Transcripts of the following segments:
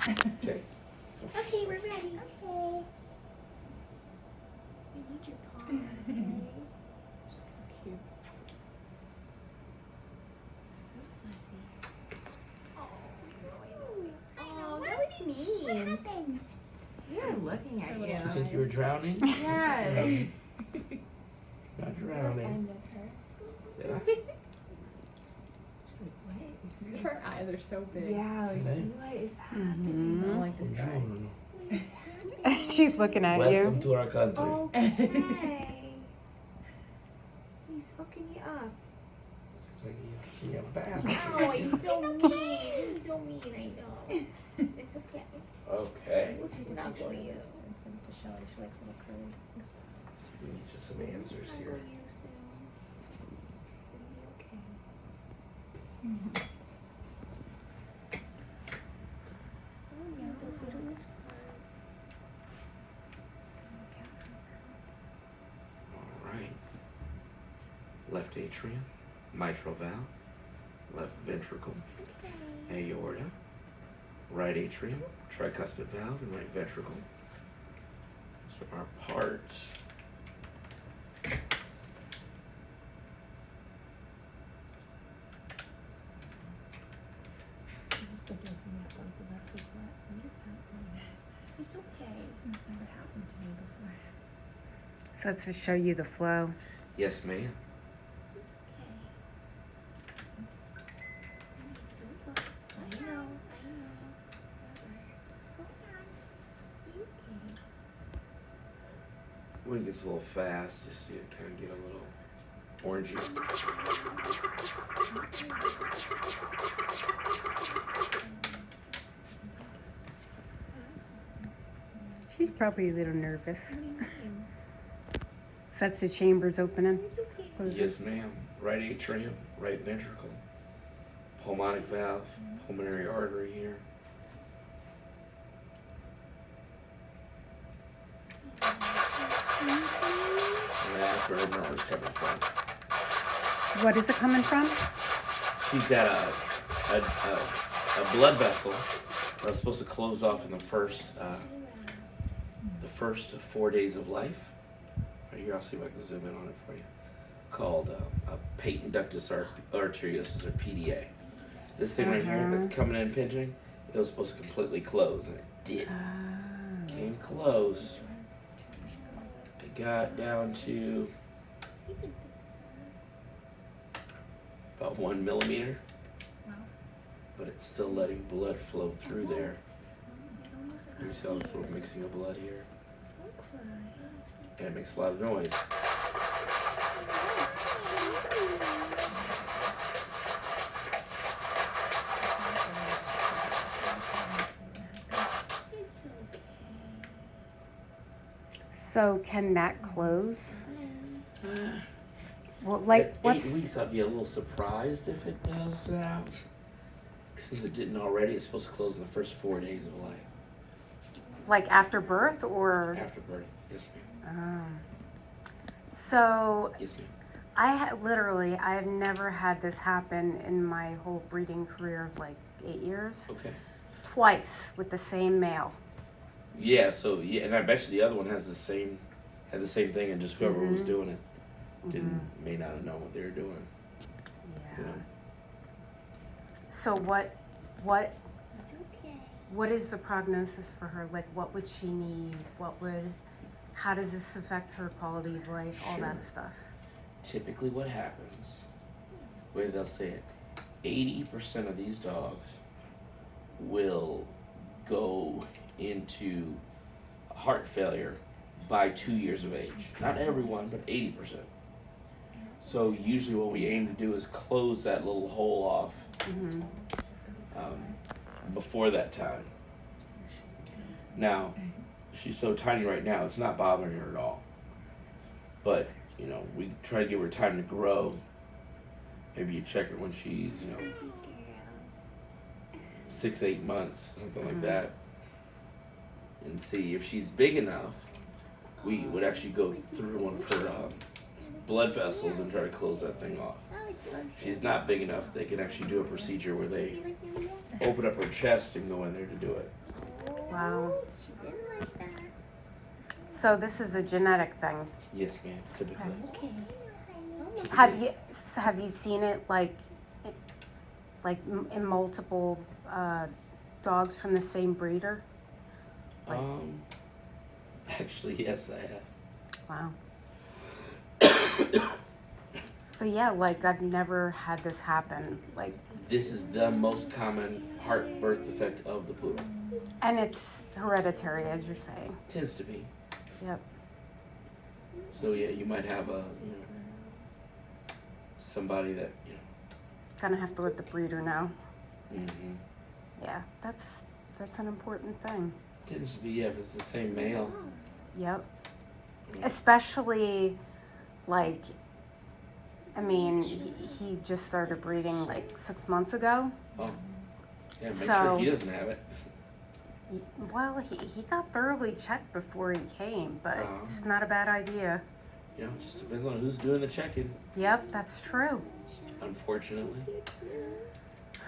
Okay. Okay, we're ready. Okay. You need your paw, okay? Just so cute. So fuzzy. Oh, that was mean. What happened? We are looking at you. You think you were drowning? Yes. Not I drowning. met her. Did I? She's like, what? Her eyes are so big. Yeah, like, Hey. what is happening? I don't like this guy. Bonjour. She's looking at Welcome you. to our country. Okay. He's hooking you up. It's like you have a bath. Oh, he's so mean. He's so mean, I know. It's okay. Okay. We'll snuggle you. And some to show her she likes little curly things. So we need just some answers Snuggle here. you soon. It's gonna be okay. Oh, yeah, it's a little All right. Left atrium, mitral valve, left ventricle, aorta, right atrium, tricuspid valve, and right ventricle. So our parts. This is the breaking up of the vessel. What is happening? It's okay. This has never happened to me before. So it's to show you the flow. Yes, ma'am. Okay. It's okay. I know. Hold on. You okay? When it gets a little fast, just so you kind of get a little orangey. She's probably a little nervous. What do you mean? So that's the chambers opening. It's okay. Closing. Yes, ma'am. Right atrium, right ventricle, pulmonic valve, pulmonary artery here. And that's where her number's coming from. What is it coming from? She's got a blood vessel that's supposed to close off in the first 4 days of life. Right here, I'll see if I can zoom in on it for you. Called a patent ductus arteriosus, or PDA. This thing right here that's coming in pinching, it was supposed to completely close, and it did. Came close. It got down to about 1 millimeter, but it's still letting blood flow through there. You see all this little mixing of blood here, and it makes a lot of noise. It's okay. So can that close? Well, like At what's 8 weeks, I'd be a little surprised if it does now. Since it didn't already, it's supposed to close in the first 4 days of life. like after birth or? After birth. Yes, ma'am. So Yes, ma'am. I've never had this happen in my whole breeding career of like 8 years. Okay. Twice with the same male. Yeah, so yeah, and I bet you the other one had the same thing, and just whoever was doing it may not have known what they were doing. Yeah. You know? So what It's okay. what is the prognosis for her? Like what would she need? How does this affect her quality of life? All that Sure. stuff. Typically, what happens, the way they'll say it, 80% of these dogs will go into heart failure by 2 years of age. Not everyone, but 80%. So usually what we aim to do is close that little hole off before that time. Now, she's so tiny right now, it's not bothering her at all. But, we try to give her time to grow. Maybe you check her when she's, 6, 8 months, something like that. And see if she's big enough, we would actually go through one of her blood vessels and try to close that thing off. If she's not big enough, they can actually do a procedure where they open up her chest and go in there to do it. Wow. She didn't like that. So this is a genetic thing. Yes, ma'am. Typically. Okay. Have you seen it like in multiple dogs from the same breeder? Like- Actually, yes, I have. Wow. So yeah, like I've never had this happen. Like, This is the most common heart birth defect of the poodle. and it's hereditary, as you're saying. Tends to be. Yep. So yeah, you might have somebody that Gonna have to let the breeder know. Mm-hmm. Yeah, that's an important thing. Tends to be, yeah, if it's the same male. Yep. Yeah. Especially, like, I mean, he just started breeding like 6 months ago. Oh. Yeah, make So- sure he doesn't have it. Well, he got thoroughly checked before he came, but Uh-huh. it's not a bad idea. You know, it just depends on who's doing the checking, Yep, that's true. unfortunately.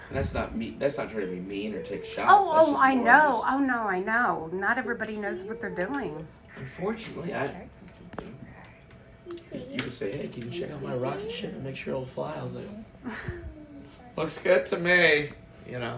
And that's not me. That's not trying to be mean or take shots. That's Oh, just I more know. just- Oh, no, I know. Not everybody knows what they're doing. Unfortunately, you could say, hey, can you check out my rocket ship and make sure it'll fly? I was like, looks good to me. You know.